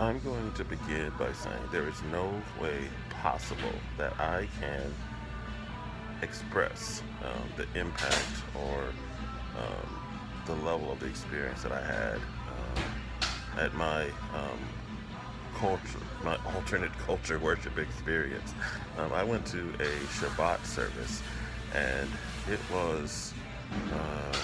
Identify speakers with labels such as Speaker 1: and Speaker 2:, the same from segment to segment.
Speaker 1: I'm going to begin by saying there is no way possible that I can express the impact or the level of the experience that I had at my culture, my alternate culture worship experience. I went to a Shabbat service, and it was, uh,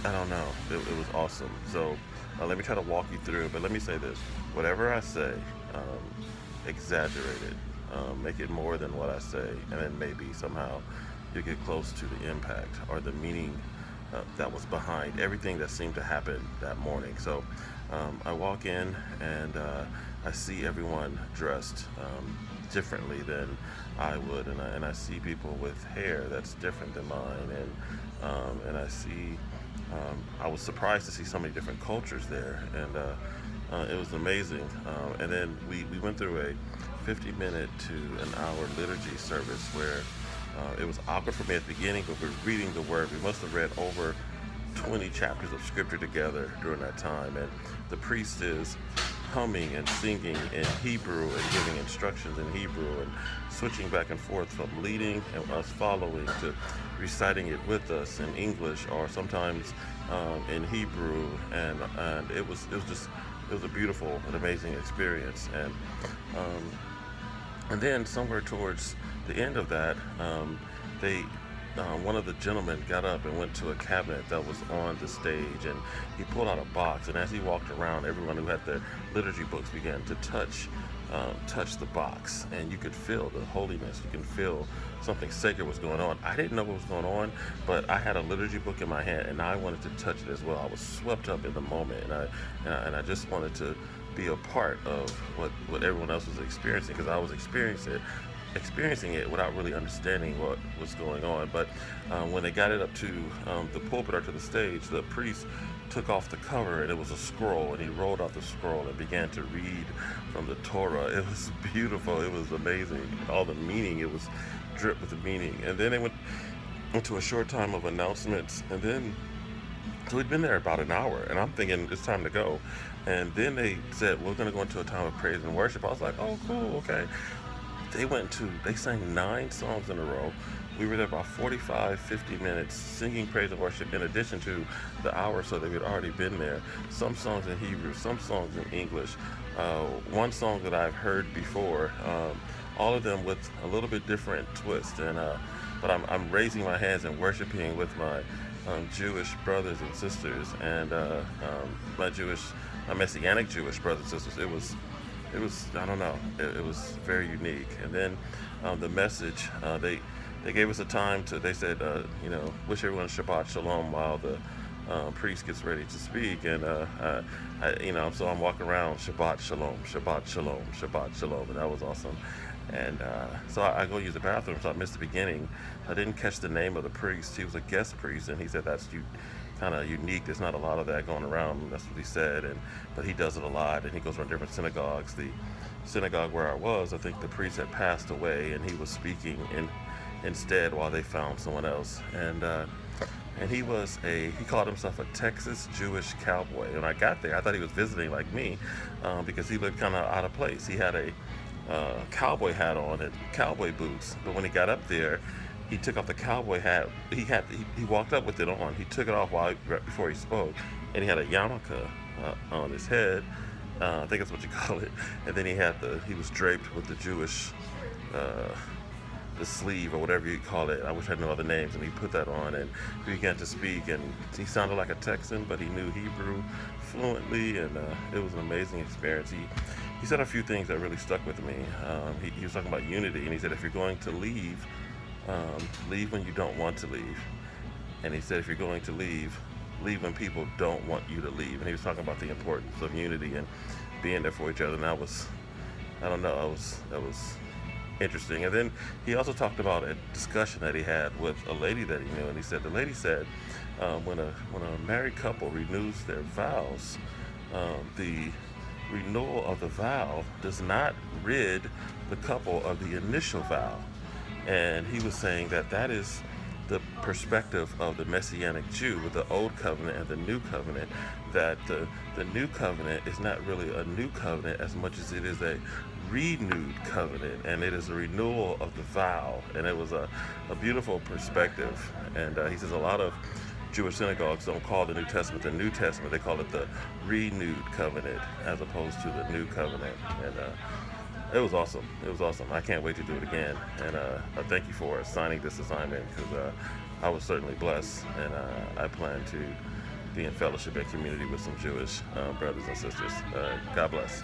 Speaker 1: I don't know, it was awesome. So let me try to walk you through, but let me say this: whatever I say, exaggerate it, make it more than what I say, and then maybe somehow you get close to the impact or the meaning that was behind everything that seemed to happen that morning. So I walk in and I see everyone dressed differently than I would, and I see people with hair that's different than mine, and I see. I was surprised to see so many different cultures there, and it was amazing. And then we went through a 50-minute to an hour liturgy service where it was awkward for me at the beginning, but we're reading the word. We must have read over 20 chapters of scripture together during that time. And the priest is humming and singing in Hebrew and giving instructions in Hebrew and switching back and forth from leading and us following to reciting it with us in English or sometimes in Hebrew. And it was just it was a beautiful and amazing experience. Um, and then somewhere towards the end of that, they one of the gentlemen got up and went to a cabinet that was on the stage, and he pulled out a box. And as he walked around, everyone who had their liturgy books began to touch the box, and you could feel the holiness. You can feel something sacred was going on. I didn't know what was going on, but I had a liturgy book in my hand, and I wanted to touch it as well. I was swept up in the moment, and I just wanted to be a part of what everyone else was experiencing because I was experiencing it without really understanding what was going on. But when they got it up to the pulpit or to the stage, the priest took off the cover and it was a scroll, and he rolled out the scroll and began to read from the Torah. It was beautiful. It was amazing. All the meaning. It was dripped with the meaning. And then they went into a short time of announcements, and then so we'd been there about an hour, and I'm thinking it's time to go. And then they said, we're going to go into a time of praise and worship. I was like, oh, cool, okay. They sang 9 songs in a row. We were there about 45, 50 minutes singing praise and worship in addition to the hour so that we'd already been there. Some songs in Hebrew, some songs in English. One song that I've heard before, all of them with a little bit different twist. But I'm raising my hands and worshiping with my Jewish brothers and sisters and my Messianic Jewish brothers and sisters. It was I don't know. It was very unique. And then the message they gave us a time to. They said wish everyone Shabbat Shalom while the priest gets ready to speak. And so I'm walking around Shabbat Shalom, Shabbat Shalom, Shabbat Shalom, and that was awesome. And so I go use the bathroom, so I missed the beginning. I didn't catch the name of the priest. He was a guest priest, and he said that's you kind of unique. There's not a lot of that going around. That's what he said, and but he does it a lot, and he goes around different synagogues. The synagogue where I was, I think the priest had passed away, and he was speaking instead while they found someone else. And he called himself a Texas Jewish cowboy. When I got there, I thought he was visiting like me because he looked kind of out of place. He had a cowboy hat on and cowboy boots, but when he got up there, he took off the cowboy hat. He walked up with it on. He took it off right before he spoke, and he had a yarmulke on his head. I think that's what you call it. And then he was draped with the Jewish uh, the sleeve or whatever you call it. I wish I knew other names. And he put that on and he began to speak. And he sounded like a Texan, but he knew Hebrew fluently, and it was an amazing experience. He said a few things that really stuck with me. He was talking about unity, and he said if you're going to leave, leave when you don't want to leave. And he said if you're going to leave when people don't want you to leave. And he was talking about the importance of unity and being there for each other. And that was, I don't know, that was interesting. And then he also talked about a discussion that he had with a lady that he knew, and he said the lady said when a married couple renews their vows, the renewal of the vow does not rid the couple of the initial vow. And he was saying that the perspective of the Messianic Jew with the Old Covenant and the New Covenant, that the New Covenant is not really a new covenant as much as it is a renewed covenant, and it is a renewal of the vow. And it was a beautiful perspective. And he says a lot of Jewish synagogues don't call the New Testament the New Testament; they call it the renewed covenant as opposed to the New Covenant. And it was awesome. It was awesome. I can't wait to do it again. And I thank you for signing this assignment, because I was certainly blessed, and I plan to be in fellowship and community with some Jewish brothers and sisters. God bless.